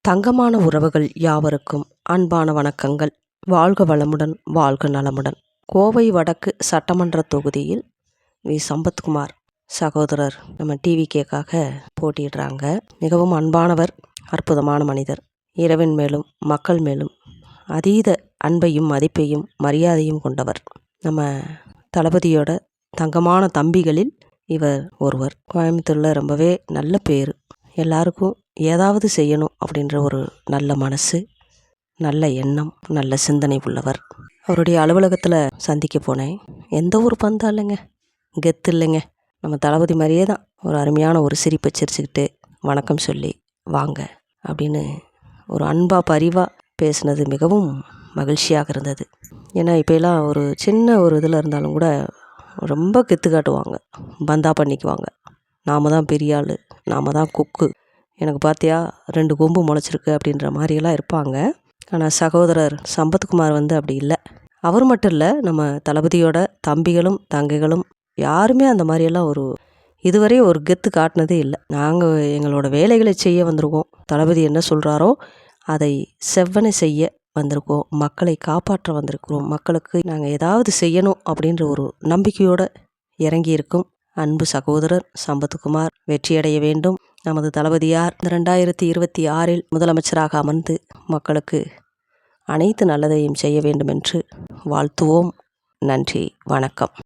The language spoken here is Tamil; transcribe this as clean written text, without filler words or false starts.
தங்கமான உறவுகள் யாவருக்கும் அன்பான வணக்கங்கள். வாழ்க வளமுடன், வாழ்க நலமுடன். கோவை வடக்கு சட்டமன்ற தொகுதியில் சம்பத்குமார் சகோதரர் நம்ம டிவிகேக்காக போட்டியிடுறாங்க. மிகவும் அன்பானவர், அற்புதமான மனிதர். இரவின் மேலும் மக்கள் மேலும் அதீத அன்பையும் மதிப்பையும் மரியாதையும் கொண்டவர். நம்ம தளபதியோட தங்கமான தம்பிகளில் இவர் ஒருவர். கோயம்புத்தூரில் ரொம்பவே நல்ல பேர். எல்லாருக்கும் ஏதாவது செய்யணும் அப்படின்ற ஒரு நல்ல மனசு, நல்ல எண்ணம், நல்ல சிந்தனை உள்ளவர். அவருடைய அலுவலகத்தில் சந்திக்க போனேன். எந்த ஒரு பந்தா இல்லைங்க, கெத்து இல்லைங்க. நம்ம தளபதி மாதிரியே தான் ஒரு அருமையான ஒரு சிரிப்பை சிரிச்சுக்கிட்டு வணக்கம் சொல்லி வாங்க அப்படின்னு ஒரு அன்பாக பரிவாக பேசுனது மிகவும் மகிழ்ச்சியாக இருந்தது. ஏன்னா இப்போலாம் ஒரு சின்ன ஒரு இதில் இருந்தாலும் கூட ரொம்ப கெத்து காட்டுவாங்க, பந்தா பண்ணிக்குவாங்க. நாம் தான் பெரிய ஆள், நாம் தான் குக்கு, எனக்கு பார்த்தியா 2 கொம்பு முளைச்சிருக்கு அப்படின்ற மாதிரியெல்லாம் இருப்பாங்க. ஆனால் சகோதரர் சம்பத்குமார் அப்படி இல்லை. அவர் மட்டும் இல்லை, நம்ம தளபதியோட தம்பிகளும் தங்கைகளும் யாருமே அந்த மாதிரியெல்லாம் இதுவரை ஒரு கெத்து காட்டினதே இல்லை. நாங்கள் எங்களோட வேலைகளை செய்ய வந்திருக்கோம். தளபதி என்ன சொல்கிறாரோ அதை செவ்வனை செய்ய வந்திருக்கோம். மக்களை காப்பாற்ற வந்திருக்கிறோம். மக்களுக்கு நாங்கள் ஏதாவது செய்யணும் அப்படின்ற ஒரு நம்பிக்கையோடு இறங்கியிருக்கும் அன்பு சகோதரர் சம்பத்குமார் வெற்றியடைய வேண்டும். நமது தளபதியார் 2026 முதலமைச்சராக அமர்ந்து மக்களுக்கு அனைத்து நல்லதையும் செய்ய வேண்டும் என்று வாழ்த்துவோம். நன்றி, வணக்கம்.